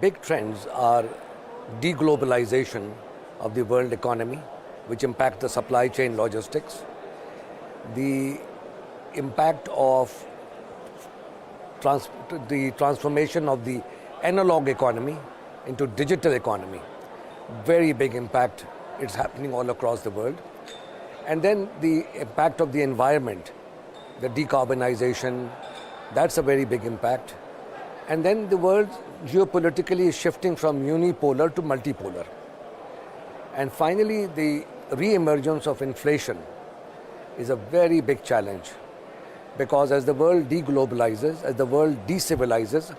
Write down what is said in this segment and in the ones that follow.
big trends are deglobalization of the world economy, which impact the supply chain logistics, the impact of the transformation of the analog economy into digital economy. Very big impact. It's happening all across the world. And then the impact of the environment, the decarbonization, that's a very big impact. And then the world geopolitically is shifting from unipolar to multipolar. And finally, the re-emergence of inflation is a very big challenge, because as the world deglobalizes, as the world decivilizes,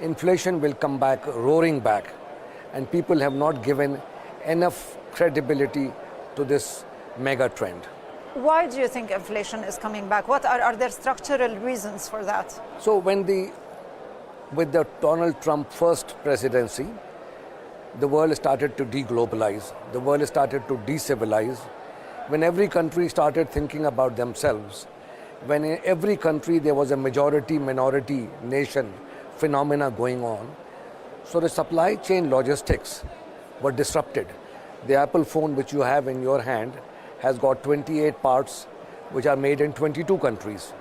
inflation will come back, roaring back, and people have not given enough credibility to this mega trend. Why do you think inflation is coming back? What are there structural reasons for that? So with the Donald Trump first presidency, the world started to deglobalize, the world started to decivilize. When every country started thinking about themselves, when in every country there was a majority-minority nation phenomena going on, so the supply chain logistics were disrupted. The Apple phone which you have in your hand has got 28 parts which are made in 22 countries.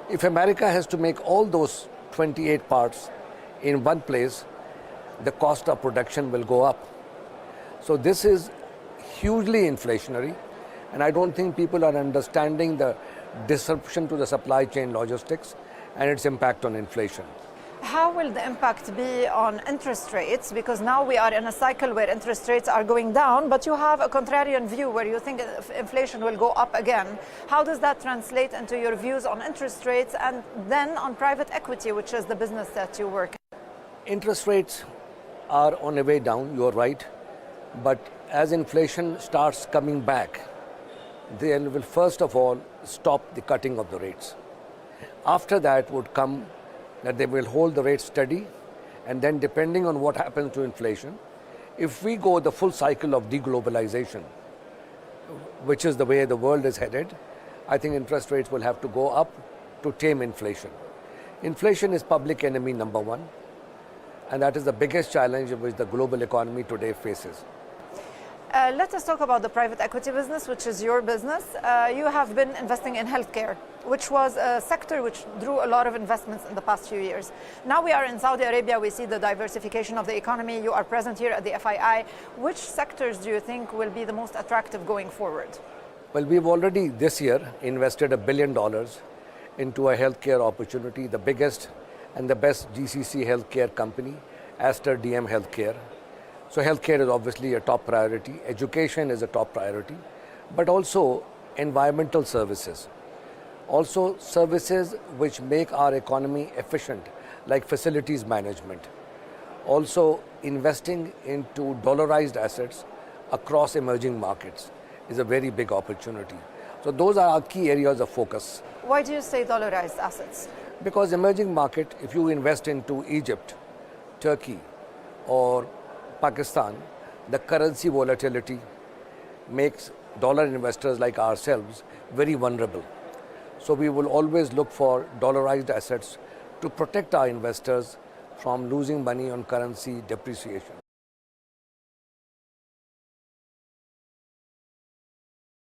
If America has to make all those 28 parts in one place, the cost of production will go up. So this is hugely inflationary, and I don't think people are understanding the disruption to the supply chain logistics and its impact on inflation. How will the impact be on interest rates? Because now we are in a cycle where interest rates are going down, but you have a contrarian view where you think inflation will go up again. How does that translate into your views on interest rates and then on private equity, which is the business that you work in? Interest rates are on a way down, you're right, but as inflation starts coming back, they will first of all stop the cutting of the rates. After that would come that they will hold the rate steady, and then depending on what happens to inflation, if we go the full cycle of deglobalization, which is the way the world is headed, I think interest rates will have to go up to tame inflation. Inflation is public enemy number one, and that is the biggest challenge which the global economy today faces. Let us talk about the private equity business, which is your business. You have been investing in healthcare, which was a sector which drew a lot of investments in the past few years. Now we are in Saudi Arabia, we see the diversification of the economy. You are present here at the FII. Which sectors do you think will be the most attractive going forward? Well, we've already this year invested $1 billion into a healthcare opportunity, the biggest and the best GCC healthcare company, Astr DM Healthcare. So healthcare is obviously a top priority, education is a top priority, but also environmental services. Also services which make our economy efficient, like facilities management. Also investing into dollarized assets across emerging markets is a very big opportunity. So those are our key areas of focus. Why do you say dollarized assets? Because emerging market, if you invest into Egypt, Turkey, or Pakistan, the currency volatility makes dollar investors like ourselves very vulnerable. So we will always look for dollarized assets to protect our investors from losing money on currency depreciation.